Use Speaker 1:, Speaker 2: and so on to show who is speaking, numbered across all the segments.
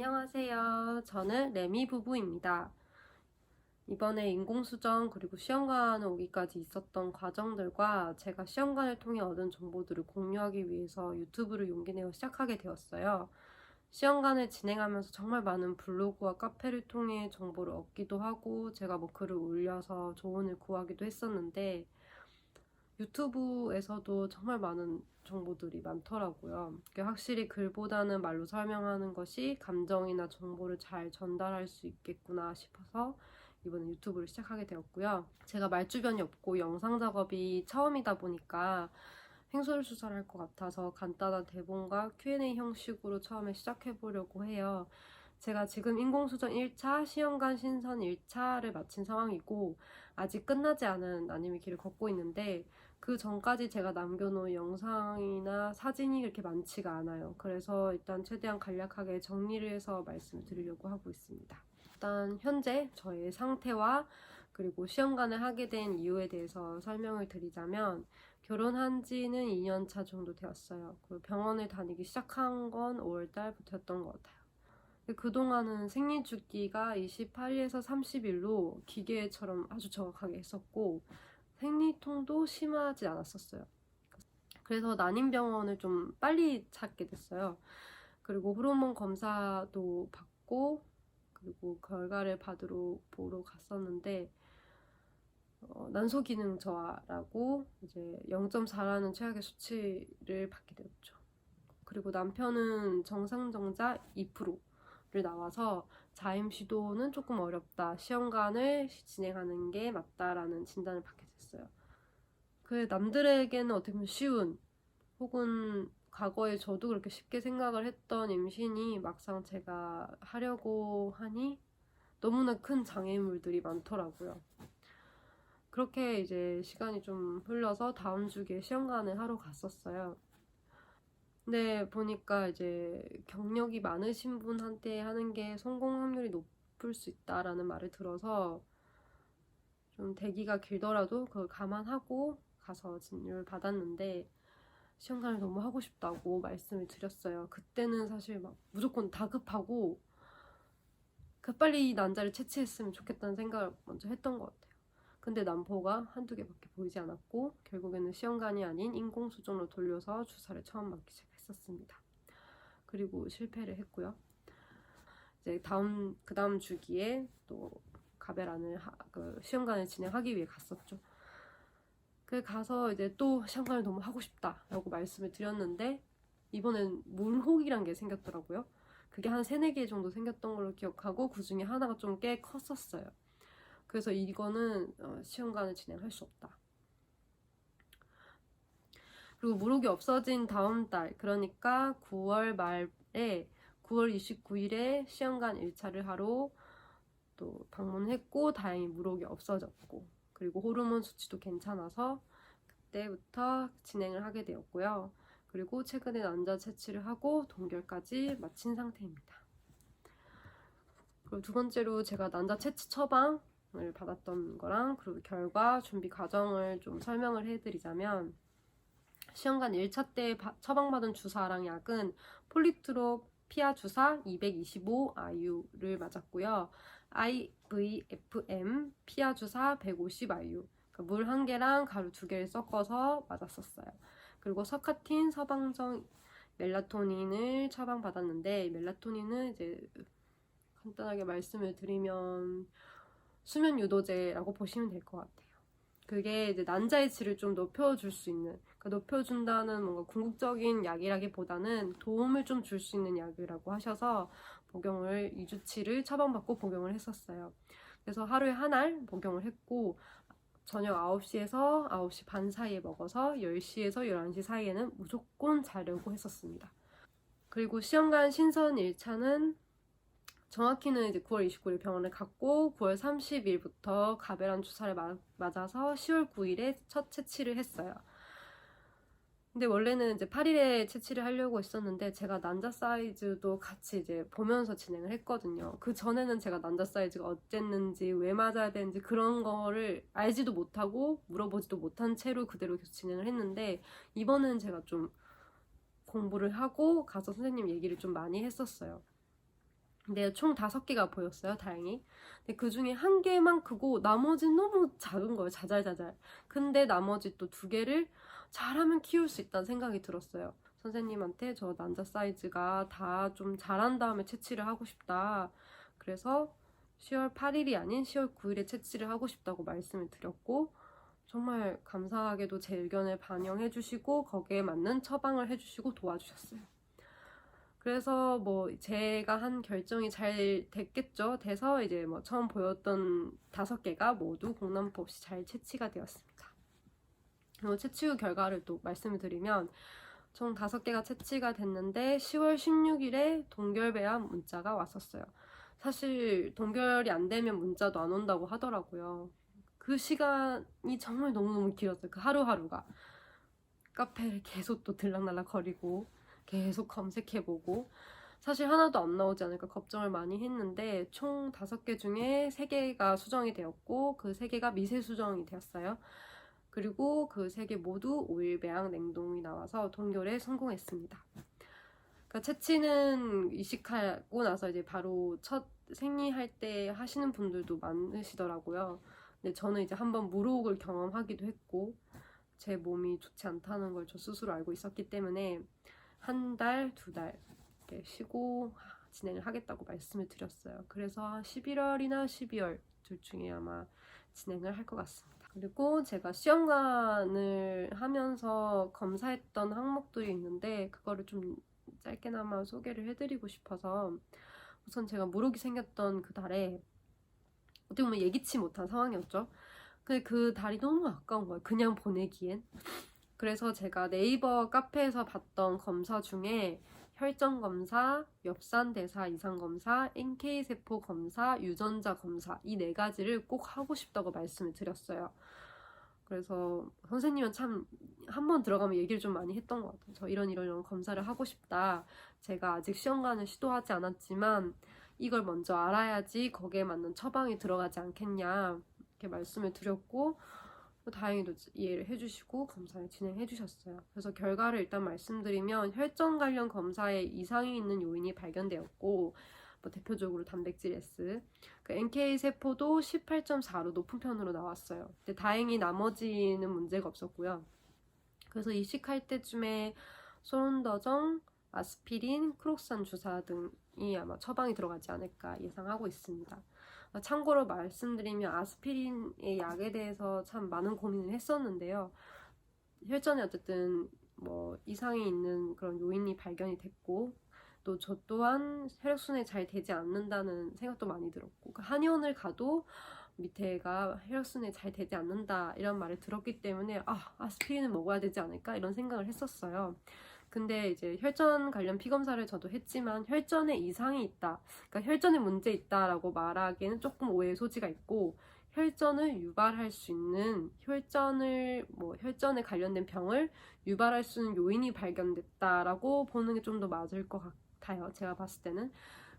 Speaker 1: 안녕하세요. 저는 레미 부부입니다. 이번에 인공수정 그리고 시험관 오기까지 있었던 과정들과 제가 시험관을 통해 얻은 정보들을 공유하기 위해서 유튜브를 용기 내어 시작하게 되었어요. 시험관을 진행하면서 정말 많은 블로그와 카페를 통해 정보를 얻기도 하고 제가 글을 올려서 조언을 구하기도 했었는데 유튜브에서도 정말 많은 정보들이 많더라고요. 확실히 글보다는 말로 설명하는 것이 감정이나 정보를 잘 전달할 수 있겠구나 싶어서 이번에 유튜브를 시작하게 되었고요. 제가 말주변이 없고 영상 작업이 처음이다 보니까 횡설수설할 것 같아서 간단한 대본과 Q&A 형식으로 처음에 시작해보려고 해요. 제가 지금 인공수정 1차, 시험관 신선 1차를 마친 상황이고 아직 끝나지 않은 나님의 길을 걷고 있는데 그 전까지 제가 남겨놓은 영상이나 사진이 그렇게 많지가 않아요. 그래서 일단 최대한 간략하게 정리를 해서 말씀을 드리려고 하고 있습니다. 일단 현재 저의 상태와 그리고 시험관을 하게 된 이유에 대해서 설명을 드리자면 결혼한 지는 2년 차 정도 되었어요. 그리고 병원을 다니기 시작한 건 5월 달부터였던 것 같아요. 그동안은 생리 주기가 28일에서 30일로 기계처럼 아주 정확하게 했었고 생리통도 심하지 않았었어요. 그래서 난임병원을 좀 빨리 찾게 됐어요. 그리고 호르몬 검사도 받고 그리고 결과를 보러 갔었는데 난소 기능 저하라고 이제 0.4라는 최악의 수치를 받게 되었죠. 그리고 남편은 정상정자 2%를 나와서 자임 시도는 조금 어렵다. 시험관을 진행하는 게 맞다라는 진단을 받게 됐어요. 그 남들에게는 어떻게 보면 쉬운 혹은 과거에 저도 그렇게 쉽게 생각을 했던 임신이 막상 제가 하려고 하니 너무나 큰 장애물들이 많더라고요. 그렇게 이제 시간이 좀 흘러서 다음 주에 시험관을 하러 갔었어요. 근데 보니까 이제 경력이 많으신 분한테 하는 게 성공 확률이 높을 수 있다라는 말을 들어서 좀 대기가 길더라도 그걸 감안하고 가서 진료를 받았는데 시험관을 너무 하고 싶다고 말씀을 드렸어요. 그때는 사실 무조건 다급하고 빨리 이 난자를 채취했으면 좋겠다는 생각을 먼저 했던 것 같아요. 근데 난포가 한두 개밖에 보이지 않았고 결국에는 시험관이 아닌 인공수정으로 돌려서 주사를 처음 맞기 시작했었습니다. 그리고 실패를 했고요. 이제 그 다음 주기에 또 가베란을 시험관을 진행하기 위해 갔었죠. 가서 이제 또 시험관을 너무 하고 싶다라고 말씀을 드렸는데 이번엔 물혹이란 게 생겼더라고요. 그게 한 3-4개 정도 생겼던 걸로 기억하고 그 중에 하나가 좀 꽤 컸었어요. 그래서 이거는 시험관을 진행할 수 없다. 그리고 물혹이 없어진 다음 달, 그러니까 9월 말에 9월 29일에 시험관 1차를 하러 또 방문했고 다행히 물혹이 없어졌고 그리고 호르몬 수치도 괜찮아서 그때부터 진행을 하게 되었고요. 그리고 최근에 난자 채취를 하고 동결까지 마친 상태입니다. 그리고 두 번째로 제가 난자 채취 처방을 받았던 거랑 그리고 결과 준비 과정을 좀 설명을 해드리자면 시험관 1차 때 처방받은 주사랑 약은 폴리트로피아 주사 225IU를 맞았고요. IVFM 피아 주사 150IU 물 1개랑 가루 2개를 섞어서 맞았었어요. 그리고 서카틴, 서방정, 멜라토닌을 처방받았는데 멜라토닌은 이제 간단하게 말씀을 드리면 수면 유도제라고 보시면 될 것 같아요. 그게 이제 난자의 질을 좀 높여줄 수 있는, 높여준다는 뭔가 궁극적인 약이라기보다는 도움을 좀 줄 수 있는 약이라고 하셔서 복용을 2주치를 처방받고 복용을 했었어요. 그래서 하루에 한 알 복용을 했고 저녁 9시에서 9시 반 사이에 먹어서 10시에서 11시 사이에는 무조건 자려고 했었습니다. 그리고 시험관 신선 1차는 정확히는 이제 9월 29일 병원에 갔고 9월 30일부터 가베란 주사를 맞아서 10월 9일에 첫 채취를 했어요. 근데 원래는 이제 8일에 채취를 하려고 했었는데 제가 난자 사이즈도 같이 이제 보면서 진행을 했거든요. 그 전에는 제가 난자 사이즈가 어쨌는지 왜 맞아야 되는지 그런 거를 알지도 못하고 물어보지도 못한 채로 그대로 계속 진행을 했는데 이번엔 제가 좀 공부를 하고 가서 선생님 얘기를 좀 많이 했었어요. 근데 총 5개가 보였어요, 다행히. 근데 그 중에 1개만 크고 나머지는 너무 작은 거예요, 자잘자잘. 근데 나머지 또 2개를 잘하면 키울 수 있다는 생각이 들었어요. 선생님한테 저 난자 사이즈가 다 좀 자란 다음에 채취를 하고 싶다. 그래서 10월 8일이 아닌 10월 9일에 채취를 하고 싶다고 말씀을 드렸고, 정말 감사하게도 제 의견을 반영해 주시고 거기에 맞는 처방을 해주시고 도와주셨어요. 그래서 뭐 제가 한 결정이 잘 됐겠죠. 돼서 이제 뭐 처음 보였던 5개가 모두 공남포 없이 잘 채취가 되었습니다. 그리고 채취 후 결과를 또 말씀을 드리면 총 5개가 채취가 됐는데 10월 16일에 동결배합 문자가 왔었어요. 사실 동결이 안 되면 문자도 안 온다고 하더라고요. 그 시간이 정말 너무너무 길었어요. 그 하루하루가. 카페를 계속 또 들락날락 거리고 계속 검색해보고 사실 하나도 안 나오지 않을까 걱정을 많이 했는데 총 5개 중에 3개가 수정이 되었고 그 3개가 미세 수정이 되었어요. 그리고 그 3개 모두 오일 배양 냉동이 나와서 동결에 성공했습니다. 그러니까 채취는 이식하고 나서 이제 바로 첫 생리할 때 하시는 분들도 많으시더라고요. 근데 저는 이제 한번 무호흡을 경험하기도 했고 제 몸이 좋지 않다는 걸 저 스스로 알고 있었기 때문에 1달, 2달 이렇게 쉬고 진행을 하겠다고 말씀을 드렸어요. 그래서 11월이나 12월 둘 중에 아마 진행을 할 것 같습니다. 그리고 제가 시험관을 하면서 검사했던 항목들이 있는데 그거를 좀 짧게나마 소개를 해드리고 싶어서 우선 제가 무록이 생겼던 그 달에 어떻게 보면 예기치 못한 상황이었죠. 근데 그 달이 너무 아까운 거예요. 그냥 보내기엔. 그래서 제가 네이버 카페에서 봤던 검사 중에 혈전 검사, 엽산 대사 이상 검사, NK 세포 검사, 유전자 검사 이 4가지를 꼭 하고 싶다고 말씀을 드렸어요. 그래서 선생님은 참 한 번 들어가면 얘기를 좀 많이 했던 것 같아요. 저 이런 검사를 하고 싶다. 제가 아직 시험관을 시도하지 않았지만 이걸 먼저 알아야지 거기에 맞는 처방이 들어가지 않겠냐 이렇게 말씀을 드렸고 다행히도 이해를 해주시고 검사를 진행해 주셨어요. 그래서 결과를 일단 말씀드리면 혈전 관련 검사에 이상이 있는 요인이 발견되었고 뭐 대표적으로 단백질 S, 그 NK 세포도 18.4로 높은 편으로 나왔어요. 근데 다행히 나머지는 문제가 없었고요. 그래서 이식할 때쯤에 소론더정, 아스피린, 크록산 주사 등이 아마 처방이 들어가지 않을까 예상하고 있습니다. 참고로 말씀드리면 아스피린의 약에 대해서 참 많은 고민을 했었는데요. 혈전에 어쨌든 뭐 이상이 있는 그런 요인이 발견이 됐고 또 저 또한 혈액순환이 잘 되지 않는다는 생각도 많이 들었고 한의원을 가도 밑에가 혈액순환이 잘 되지 않는다 이런 말을 들었기 때문에 아스피린을 먹어야 되지 않을까 이런 생각을 했었어요. 근데 이제 혈전 관련 피검사를 저도 했지만 혈전에 이상이 있다, 그러니까 혈전에 문제 있다라고 말하기에는 조금 오해의 소지가 있고 혈전을 유발할 수 있는 혈전에 관련된 병을 유발할 수 있는 요인이 발견됐다라고 보는 게 좀 더 맞을 것 같아요. 제가 봤을 때는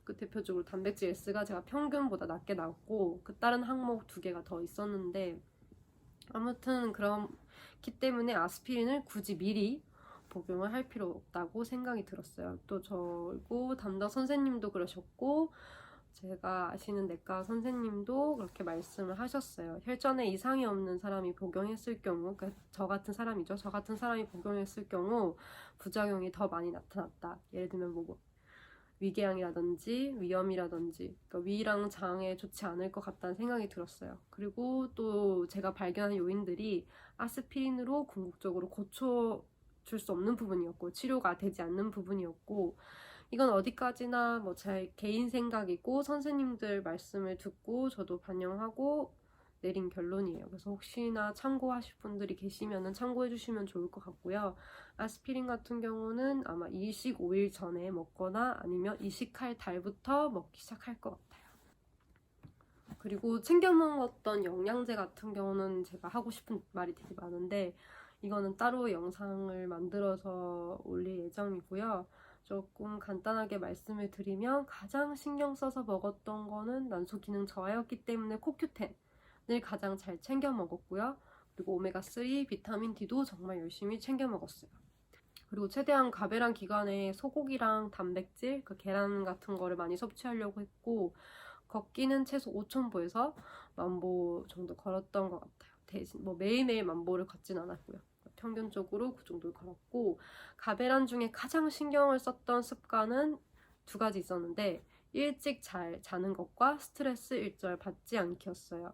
Speaker 1: 그 대표적으로 단백질 S가 제가 평균보다 낮게 나왔고 그 다른 항목 2개가 더 있었는데 아무튼 그렇기 때문에 아스피린을 굳이 미리 복용을 할 필요 없다고 생각이 들었어요. 또 저고 담당 선생님도 그러셨고 제가 아시는 내과 선생님도 그렇게 말씀을 하셨어요. 혈전에 이상이 없는 사람이 복용했을 경우, 그러니까 저 같은 사람이죠. 저 같은 사람이 복용했을 경우 부작용이 더 많이 나타났다. 예를 들면 뭐 위궤양이라든지 위염이라든지 그러니까 위랑 장에 좋지 않을 것 같다는 생각이 들었어요. 그리고 또 제가 발견한 요인들이 아스피린으로 궁극적으로 고쳐줄 수 없는 부분이었고 치료가 되지 않는 부분이었고 이건 어디까지나 뭐 제 개인 생각이고 선생님들 말씀을 듣고 저도 반영하고 내린 결론이에요. 그래서 혹시나 참고하실 분들이 계시면 참고해 주시면 좋을 것 같고요. 아스피린 같은 경우는 아마 이식 5일 전에 먹거나 아니면 이식할 달부터 먹기 시작할 것 같아요. 그리고 챙겨 먹었던 영양제 같은 경우는 제가 하고 싶은 말이 되게 많은데 이거는 따로 영상을 만들어서 올릴 예정이고요. 조금 간단하게 말씀을 드리면 가장 신경 써서 먹었던 거는 난소 기능 저하였기 때문에 코큐텐을 가장 잘 챙겨 먹었고요. 그리고 오메가3, 비타민 D도 정말 열심히 챙겨 먹었어요. 그리고 최대한 가배랑 기간에 소고기랑 단백질, 그 계란 같은 거를 많이 섭취하려고 했고, 걷기는 최소 5,000보에서 10,000보 정도 걸었던 것 같아요. 대신 뭐 매일매일 10,000보를 걷진 않았고요. 평균적으로 그 정도를 걸었고, 가배란 중에 가장 신경을 썼던 습관은 2가지 있었는데, 일찍 잘 자는 것과 스트레스 일절 받지 않기였어요.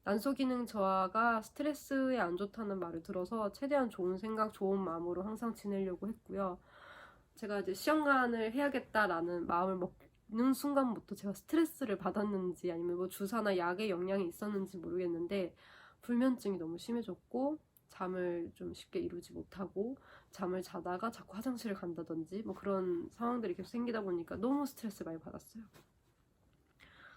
Speaker 1: 난소기능 저하가 스트레스에 안 좋다는 말을 들어서 최대한 좋은 생각, 좋은 마음으로 항상 지내려고 했고요. 제가 이제 시험관을 해야겠다라는 마음을 먹는 순간부터 제가 스트레스를 받았는지 아니면 뭐 주사나 약의 영향이 있었는지 모르겠는데 불면증이 너무 심해졌고 잠을 좀 쉽게 이루지 못하고 잠을 자다가 자꾸 화장실을 간다든지 뭐 그런 상황들이 계속 생기다 보니까 너무 스트레스 많이 받았어요.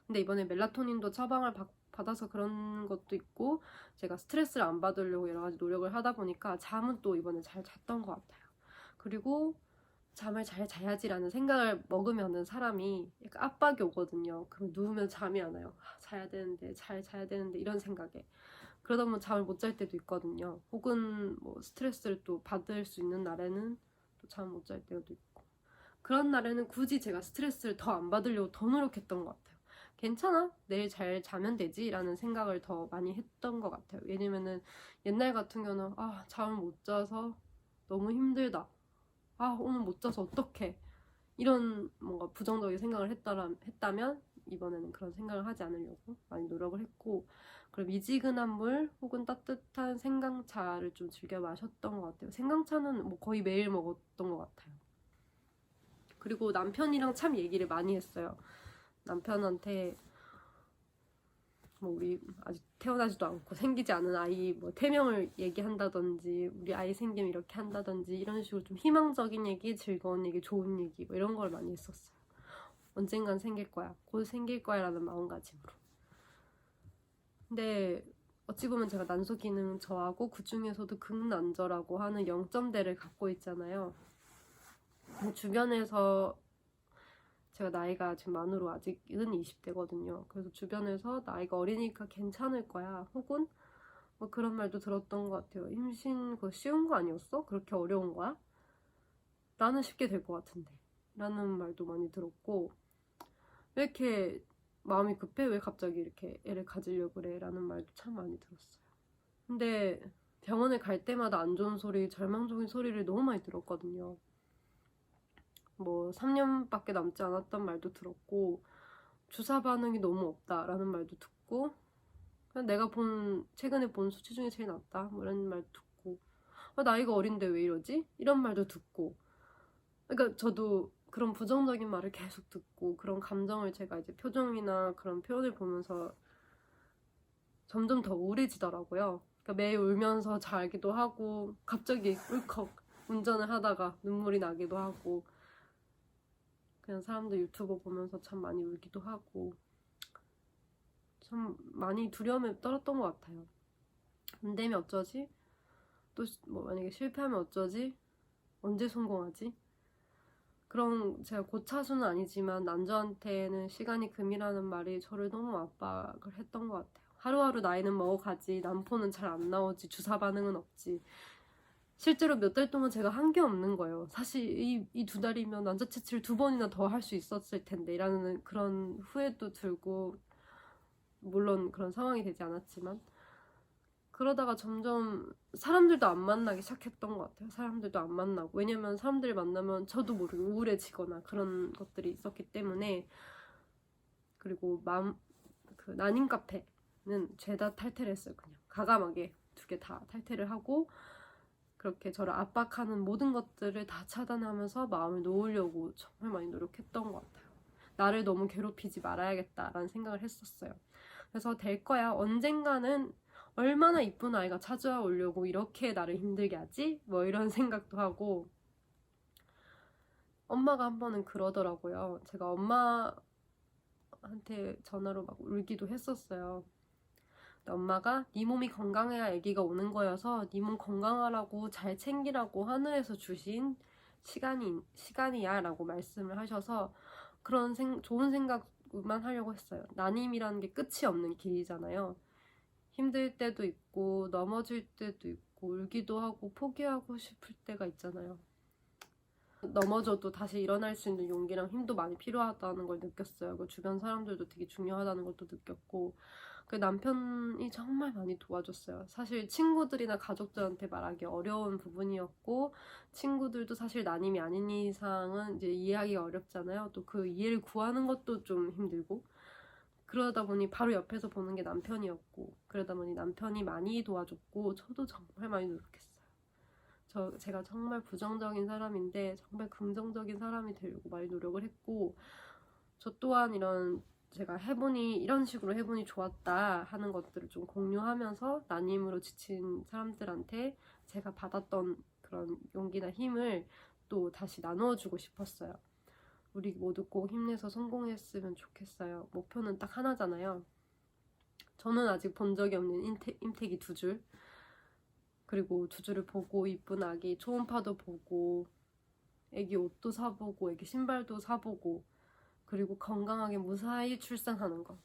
Speaker 1: 근데 이번에 멜라토닌도 처방을 받아서 그런 것도 있고 제가 스트레스를 안 받으려고 여러 가지 노력을 하다 보니까 잠은 또 이번에 잘 잤던 것 같아요. 그리고 잠을 잘 자야지라는 생각을 먹으면은 사람이 약간 압박이 오거든요. 그럼 누우면 잠이 안 와요. 자야 되는데, 잘 자야 되는데 이런 생각에. 그러다 보면 잠을 못 잘 때도 있거든요. 혹은 뭐 스트레스를 또 받을 수 있는 날에는 또 잠을 못 잘 때도 있고. 그런 날에는 굳이 제가 스트레스를 더 안 받으려고 더 노력했던 것 같아요. 괜찮아, 내일 잘 자면 되지 라는 생각을 더 많이 했던 것 같아요. 왜냐면은 옛날 같은 경우는 잠을 못 자서 너무 힘들다, 오늘 못 자서 어떡해, 이런 뭔가 부정적인 생각을 했다면 이번에는 그런 생각을 하지 않으려고 많이 노력을 했고, 그리고 미지근한 물 혹은 따뜻한 생강차를 좀 즐겨 마셨던 것 같아요. 생강차는 뭐 거의 매일 먹었던 것 같아요. 그리고 남편이랑 참 얘기를 많이 했어요. 남편한테 뭐 우리 아직 태어나지도 않고 생기지 않은 아이 뭐 태명을 얘기한다든지 우리 아이 생기면 이렇게 한다든지 이런 식으로 좀 희망적인 얘기, 즐거운 얘기, 좋은 얘기 뭐 이런 걸 많이 했었어요. 언젠간 생길 거야, 곧 생길 거야 라는 마음가짐으로. 근데 어찌 보면 제가 난소 기능 저하고 그 중에서도 극난저라고 하는 0점대를 갖고 있잖아요. 주변에서 제가 나이가 지금 만으로 아직은 20대거든요. 그래서 주변에서 나이가 어리니까 괜찮을 거야, 혹은 뭐 그런 말도 들었던 것 같아요. 임신 그거 쉬운 거 아니었어? 그렇게 어려운 거야? 나는 쉽게 될 것 같은데 라는 말도 많이 들었고, 왜 이렇게 마음이 급해? 왜 갑자기 이렇게 애를 가지려고 그래? 라는 말도 참 많이 들었어요. 근데 병원에 갈 때마다 안 좋은 소리, 절망적인 소리를 너무 많이 들었거든요. 뭐 3년밖에 남지 않았단 말도 들었고, 주사 반응이 너무 없다라는 말도 듣고, 그냥 내가 최근에 본 수치 중에 제일 낮다 뭐 이런 말도 듣고, 나이가 어린데 왜 이러지? 이런 말도 듣고. 그러니까 저도 그런 부정적인 말을 계속 듣고, 그런 감정을 제가 이제 표정이나 그런 표현을 보면서 점점 더 우울해지더라고요. 그러니까 매일 울면서 자기도 하고, 갑자기 울컥 운전을 하다가 눈물이 나기도 하고, 그냥 사람들 유튜브 보면서 참 많이 울기도 하고, 참 많이 두려움에 떨었던 것 같아요. 안 되면 어쩌지? 또 뭐 만약에 실패하면 어쩌지? 언제 성공하지? 그런, 제가 고차수는 아니지만 난저한테는 시간이 금이라는 말이 저를 너무 압박을 했던 것 같아요. 하루하루 나이는 먹어가지, 난포는 잘 안 나오지, 주사 반응은 없지. 실제로 몇 달 동안 제가 한 게 없는 거예요. 사실 이 2달이면 난자 채취를 2번이나 더 할 수 있었을 텐데 이라는 그런 후회도 들고, 물론 그런 상황이 되지 않았지만, 그러다가 점점 사람들도 안 만나기 시작했던 것 같아요. 사람들도 안 만나고, 왜냐면 사람들을 만나면 저도 모르게 우울해지거나 그런 것들이 있었기 때문에. 그리고 그 난임 카페는 죄다 탈퇴를 했어요. 그냥 과감하게 2개 다 탈퇴를 하고, 그렇게 저를 압박하는 모든 것들을 다 차단하면서 마음을 놓으려고 정말 많이 노력했던 것 같아요. 나를 너무 괴롭히지 말아야겠다라는 생각을 했었어요. 그래서 될 거야, 언젠가는 얼마나 이쁜 아이가 찾아오려고 이렇게 나를 힘들게 하지? 뭐 이런 생각도 하고, 엄마가 한 번은 그러더라고요. 제가 엄마한테 전화로 막 울기도 했었어요. 근데 엄마가 네 몸이 건강해야 아기가 오는 거여서 네 몸 건강하라고 잘 챙기라고 하늘에서 주신 시간이야 라고 말씀을 하셔서, 그런 좋은 생각만 하려고 했어요. 난임이라는 게 끝이 없는 길이잖아요. 힘들 때도 있고 넘어질 때도 있고 울기도 하고 포기하고 싶을 때가 있잖아요. 넘어져도 다시 일어날 수 있는 용기랑 힘도 많이 필요하다는 걸 느꼈어요. 그 주변 사람들도 되게 중요하다는 것도 느꼈고, 그 남편이 정말 많이 도와줬어요. 사실 친구들이나 가족들한테 말하기 어려운 부분이었고, 친구들도 사실 난임이 아닌 이상은 이제 이해하기가 어렵잖아요. 또 그 이해를 구하는 것도 좀 힘들고, 그러다 보니 바로 옆에서 보는 게 남편이었고, 그러다 보니 남편이 많이 도와줬고, 저도 정말 많이 노력했어요. 제가 정말 부정적인 사람인데 정말 긍정적인 사람이 되려고 많이 노력을 했고, 저 또한 제가 이런 식으로 해보니 좋았다 하는 것들을 좀 공유하면서 난임으로 지친 사람들한테 제가 받았던 그런 용기나 힘을 또 다시 나누어주고 싶었어요. 우리 모두 꼭 힘내서 성공했으면 좋겠어요. 목표는 딱 하나잖아요. 저는 아직 본 적이 없는 임태기 2줄, 그리고 2줄을 보고 이쁜 아기 초음파도 보고 애기 옷도 사보고 애기 신발도 사보고, 그리고 건강하게 무사히 출산하는 거.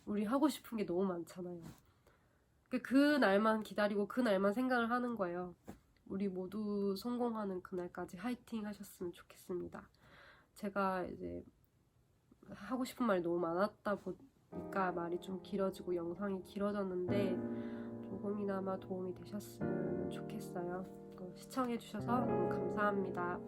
Speaker 1: 우리 하고 싶은 게 너무 많잖아요. 그 날만 기다리고 그 날만 생각을 하는 거예요. 우리 모두 성공하는 그날까지 화이팅 하셨으면 좋겠습니다. 제가 이제 하고 싶은 말이 너무 많았다 보니까 말이 좀 길어지고 영상이 길어졌는데, 조금이나마 도움이 되셨으면 좋겠어요. 시청해주셔서 너무 감사합니다.